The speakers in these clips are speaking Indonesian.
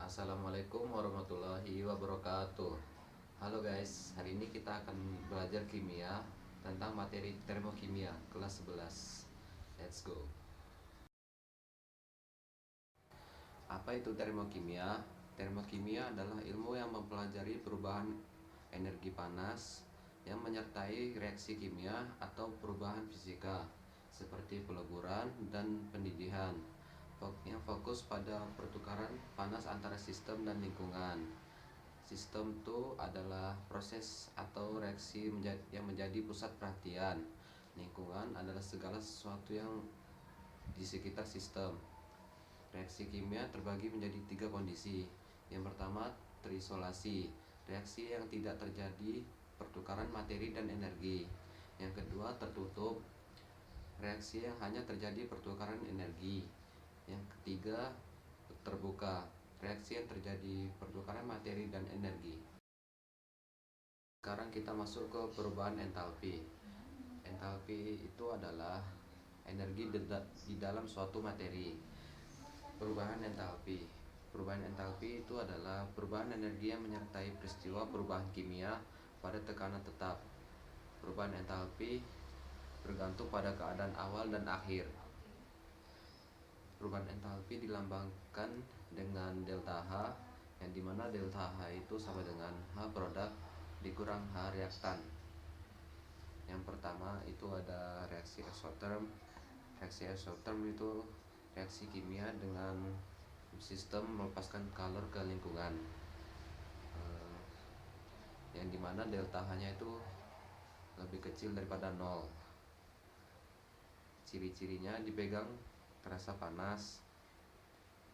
Assalamualaikum warahmatullahi wabarakatuh. Halo guys, hari ini kita akan belajar kimia tentang materi termokimia kelas 11. Let's go. Apa itu termokimia? Termokimia adalah ilmu yang mempelajari perubahan energi panas yang menyertai reaksi kimia atau perubahan fisika seperti peleburan dan pendidihan yang fokus pada pertukaran panas antara sistem dan lingkungan. Sistem itu adalah proses atau reaksi yang menjadi pusat perhatian. Lingkungan adalah segala sesuatu yang di sekitar sistem. Reaksi kimia terbagi menjadi 3 kondisi. Yang pertama, terisolasi, reaksi yang tidak terjadi pertukaran materi dan energi. Yang kedua, tertutup, reaksi yang hanya terjadi pertukaran energi. Yang ketiga, terbuka, reaksi yang terjadi pertukaran materi dan energi. Sekarang kita masuk ke perubahan entalpi. Entalpi itu adalah energi di dalam suatu materi. Perubahan entalpi. Perubahan entalpi itu adalah perubahan energi yang menyertai peristiwa perubahan kimia pada tekanan tetap. Perubahan entalpi bergantung pada keadaan awal dan akhir. Perubahan entalpi dilambangkan dengan delta H, yang dimana delta H itu sama dengan H produk dikurang H reaktan. Yang pertama itu ada reaksi eksoterm. Reaksi eksoterm itu reaksi kimia dengan sistem melepaskan kalor ke lingkungan, yang dimana delta H-nya itu lebih kecil daripada 0. Ciri-cirinya dipegang terasa panas.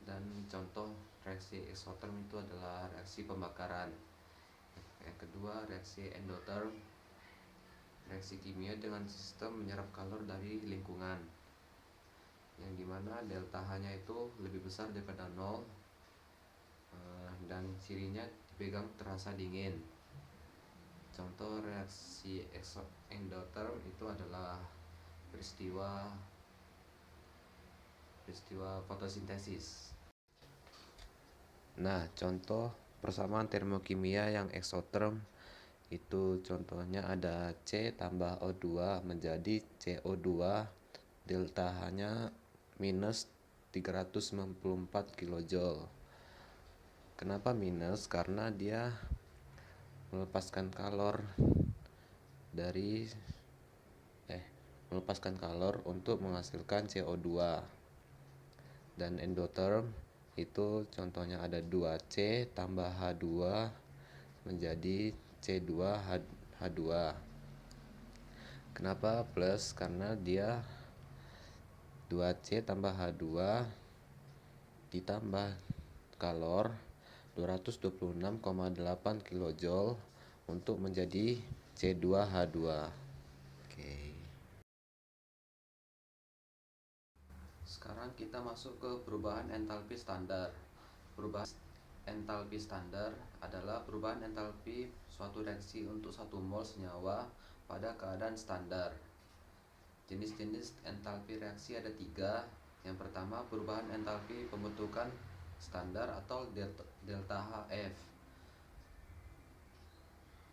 Dan contoh reaksi eksoterm itu adalah reaksi pembakaran. Yang kedua, reaksi endoterm, reaksi kimia dengan sistem menyerap kalor dari lingkungan, yang dimana delta H-nya itu lebih besar daripada 0, dan cirinya dipegang terasa dingin. Contoh reaksi endoterm itu adalah peristiwa fotosintesis. Nah, contoh persamaan termokimia yang eksoterm itu contohnya ada C tambah O2 menjadi CO2, delta H-nya minus 394 kJ. Kenapa minus? Karena dia melepaskan kalor untuk menghasilkan CO2. Dan endoterm itu contohnya ada 2C tambah H2 menjadi C2H2. Kenapa plus? Karena dia 2C tambah H2 ditambah kalor 226,8 kJ untuk menjadi C2H2. Oke. Sekarang kita masuk ke perubahan entalpi standar. Perubahan entalpi standar adalah perubahan entalpi suatu reaksi untuk 1 mol senyawa pada keadaan standar. Jenis-jenis entalpi reaksi ada 3. Yang pertama, perubahan entalpi pembentukan standar atau delta HF.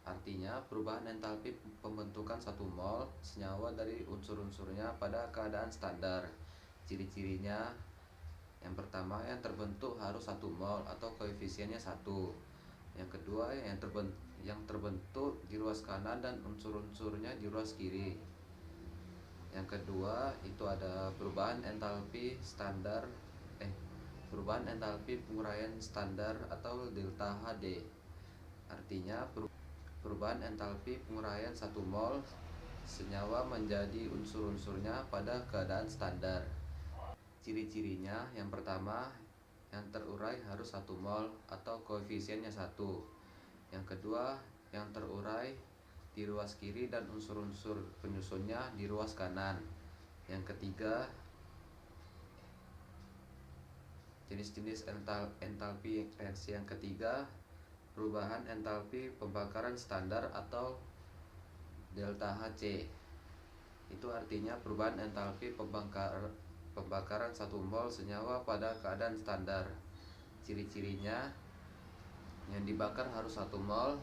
Artinya, perubahan entalpi pembentukan 1 mol senyawa dari unsur-unsurnya pada keadaan standar. Ciri-cirinya, yang pertama, yang terbentuk harus 1 mol atau koefisiennya 1. Yang kedua, yang terbentuk di ruas kanan dan unsur-unsurnya di ruas kiri. Yang kedua, itu ada perubahan entalpi penguraian standar atau delta HD. Artinya, perubahan entalpi penguraian 1 mol senyawa menjadi unsur-unsurnya pada keadaan standar. Ciri-cirinya, yang pertama, yang terurai harus 1 mol atau koefisiennya 1. Yang kedua, yang terurai di ruas kiri dan unsur-unsur penyusunnya di ruas kanan. Yang ketiga, jenis-jenis entalpi reaksi yang ketiga, perubahan entalpi pembakaran standar atau delta HC. Itu artinya perubahan entalpi pembakaran 1 mol senyawa pada keadaan standar. ciri-cirinya, yang dibakar harus 1 mol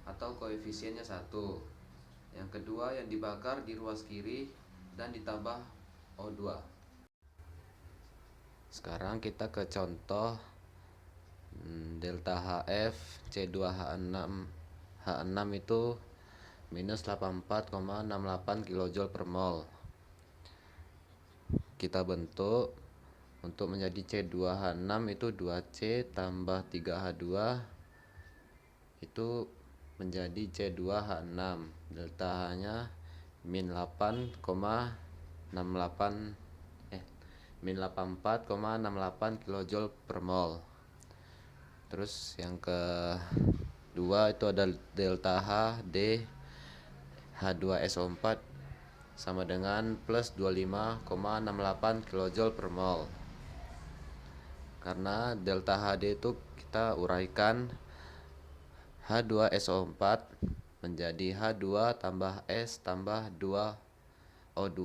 atau koefisiennya 1. Yang kedua, yang dibakar di ruas kiri dan ditambah O2. Sekarang kita ke contoh delta HF C2H6 itu minus 84,68 kJ per mol. Kita bentuk untuk menjadi C2H6 itu 2C tambah 3H2 itu menjadi C2H6. Delta H nya min 84,68 kJ per mol. Terus yang kedua itu ada delta H D H2SO4 sama dengan plus 25,68 kJ per mol. Karena delta HD itu kita uraikan H2SO4 menjadi H2 tambah S tambah 2O2.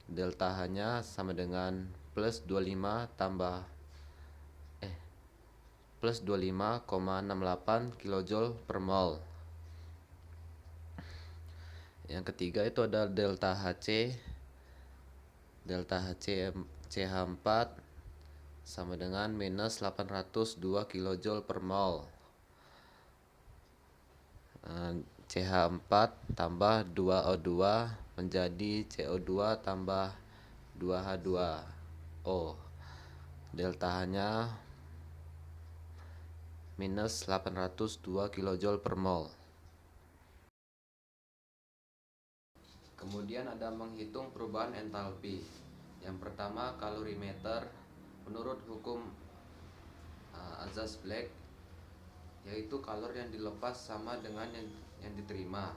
Delta H nya sama dengan plus 25,68 kJ per mol. Yang ketiga itu ada delta HC. Delta HC CH4 sama dengan minus 802 kJ per mol. CH4 tambah 2O2 menjadi CO2 tambah 2H2O. Delta H nya minus 802 kJ per mol. Kemudian ada menghitung perubahan entalpi. Yang pertama, kalorimeter. Menurut hukum Azaz-Black, yaitu kalor yang dilepas sama dengan yang diterima.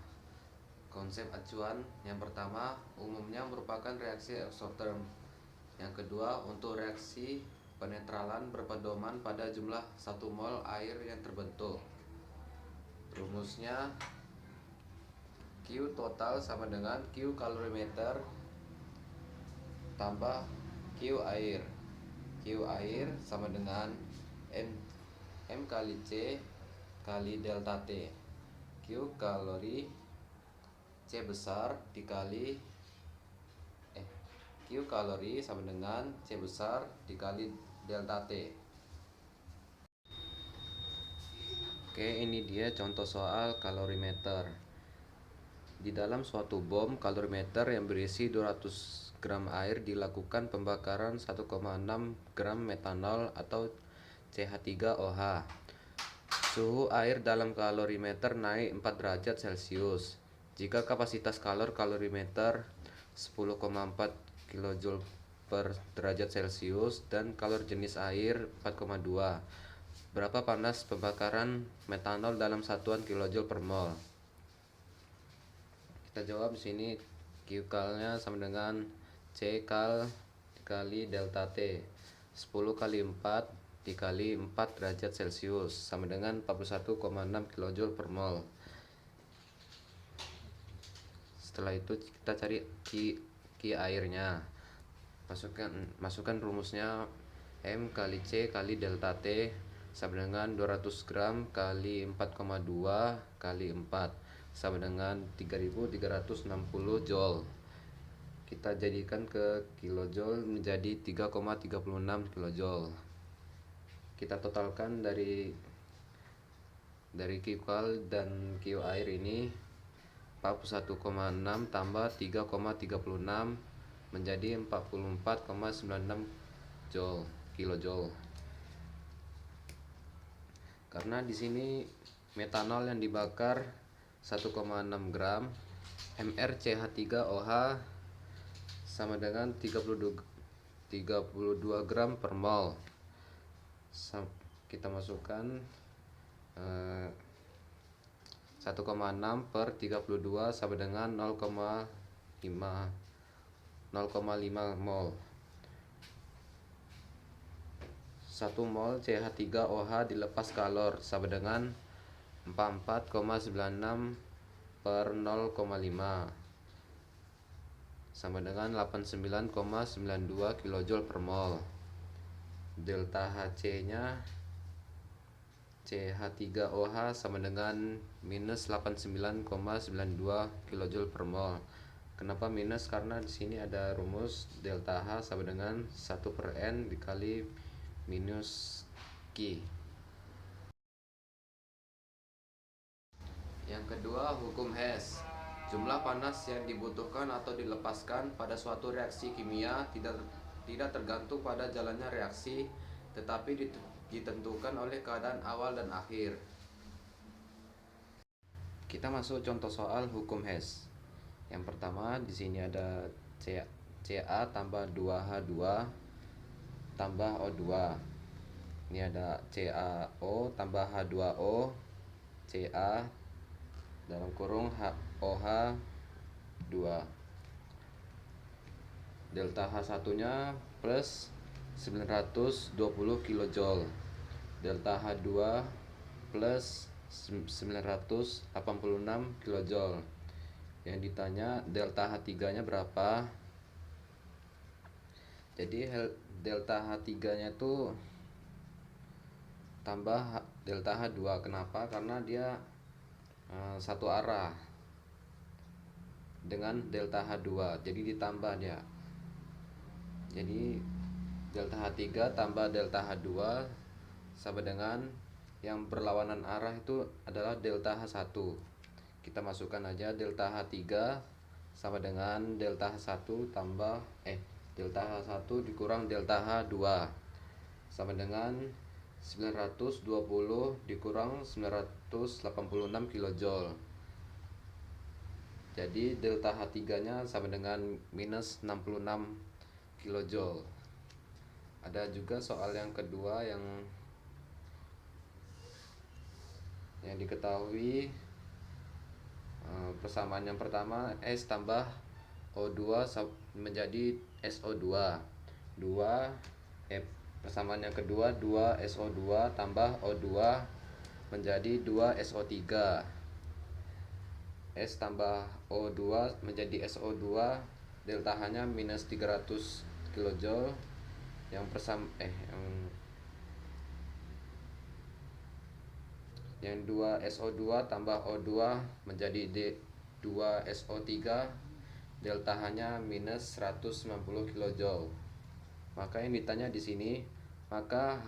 Konsep acuan yang pertama umumnya merupakan reaksi eksoterm. Yang kedua, untuk reaksi penetralan berpedoman pada jumlah 1 mol air yang terbentuk. Rumusnya Q total sama dengan Q kalorimeter tambah Q air. Q air sama dengan M kali C kali delta T. Q kalori C besar dikali Q kalori sama dengan C besar dikali delta T. Oke, ini dia contoh soal kalorimeter. Di dalam suatu bom kalorimeter yang berisi 200 gram air dilakukan pembakaran 1,6 gram metanol atau CH3OH. Suhu air dalam kalorimeter naik 4 derajat Celcius. Jika kapasitas kalorimeter 10,4 kJ per derajat Celcius dan kalor jenis air 4,2. Berapa panas pembakaran metanol dalam satuan kilojoule per mol? Kita jawab di sini Q kalnya sama dengan C kal dikali delta T. 10 kali 4 dikali 4 derajat Celcius sama dengan 41,6 kJ per mol. Setelah itu kita cari Q airnya. Masukkan rumusnya M kali C kali delta T sama dengan 200 gram kali 4,2 kali 4 sama dengan 3360 joule. Kita jadikan ke kilojoule menjadi 3,36 kilojoule. Kita totalkan dari Q kal dan Q air ini 41,6 tambah 3,36 menjadi 44,96 kilojoule. Karena di sini metanol yang dibakar 1,6 gram, MrCH3OH sama dengan 32 gram per mol. Kita masukkan 1,6 per 32 sama dengan 0,5 mol. 1 mol CH3OH dilepas kalor sama dengan 44,96 per 0,5 sama dengan 89,92 kJ per mol. delta HC-nya CH3OH sama dengan minus 89,92 kJ per mol. Kenapa minus? Karena di sini ada rumus delta H sama dengan 1/N dikali minus Q. Yang kedua, hukum Hess. Jumlah panas yang dibutuhkan atau dilepaskan pada suatu reaksi kimia tidak tergantung pada jalannya reaksi, tetapi ditentukan oleh keadaan awal dan akhir. Kita masuk contoh soal hukum Hess. Yang pertama, di sini ada Ca tambah 2H2 tambah O2. Ini ada CaO tambah H2O, Ca dalam kurung OH2. Delta H1-nya plus 920 kJ. Delta H2 plus 986 kJ. Yang ditanya delta H3-nya berapa? Jadi delta H3-nya itu tambah delta H2. Kenapa? Karena dia satu arah dengan delta H2, jadi ditambah dia. Jadi delta H3 tambah delta H2 sama dengan yang berlawanan arah itu adalah delta H1. Kita masukkan aja delta H3 sama dengan delta H1 tambah delta H1 dikurang delta H2 sama dengan 920 dikurang 986 kJ. Jadi delta H3-nya sama dengan minus 66 kJ. Ada juga soal yang kedua yang diketahui persamaan yang pertama, S tambah O2 menjadi SO2. Persamaan yang kedua, 2SO2 tambah O2 menjadi 2SO3. S tambah O2 menjadi SO2, delta H-nya minus 300 kJ. Yang 2SO2 tambah O2 menjadi 2SO3, delta H-nya minus 190 kJ. Maka yang ditanya di sini, maka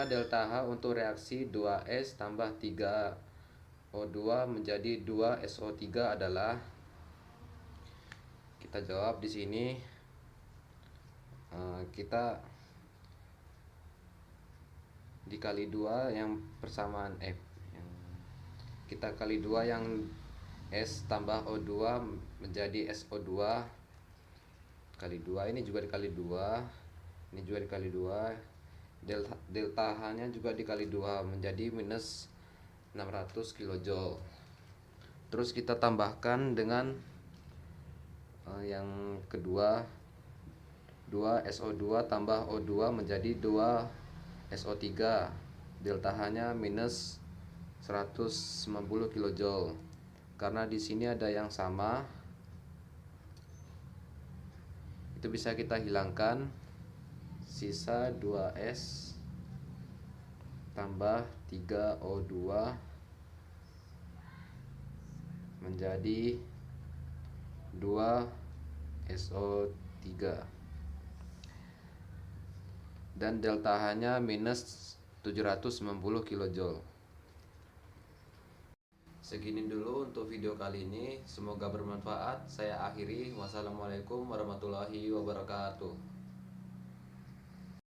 delta H untuk reaksi 2S tambah 3O2 menjadi 2SO3 adalah, kita jawab di sini, kita dikali 2 yang persamaan kita kali 2 yang S tambah O2 menjadi SO2 kali 2, ini juga dikali 2, ini juga dikali 2, delta H-nya juga dikali 2 menjadi minus 600 kJ. Terus kita tambahkan dengan yang kedua, 2SO2 tambah O2 menjadi 2SO3, delta H-nya minus 190 kJ. Karena di sini ada yang sama, itu bisa kita hilangkan, sisa 2S tambah 3O2 menjadi 2SO3 dan delta H-nya minus 790 kJ. Segini dulu untuk video kali ini, semoga bermanfaat. Saya akhiri, wassalamualaikum warahmatullahi wabarakatuh.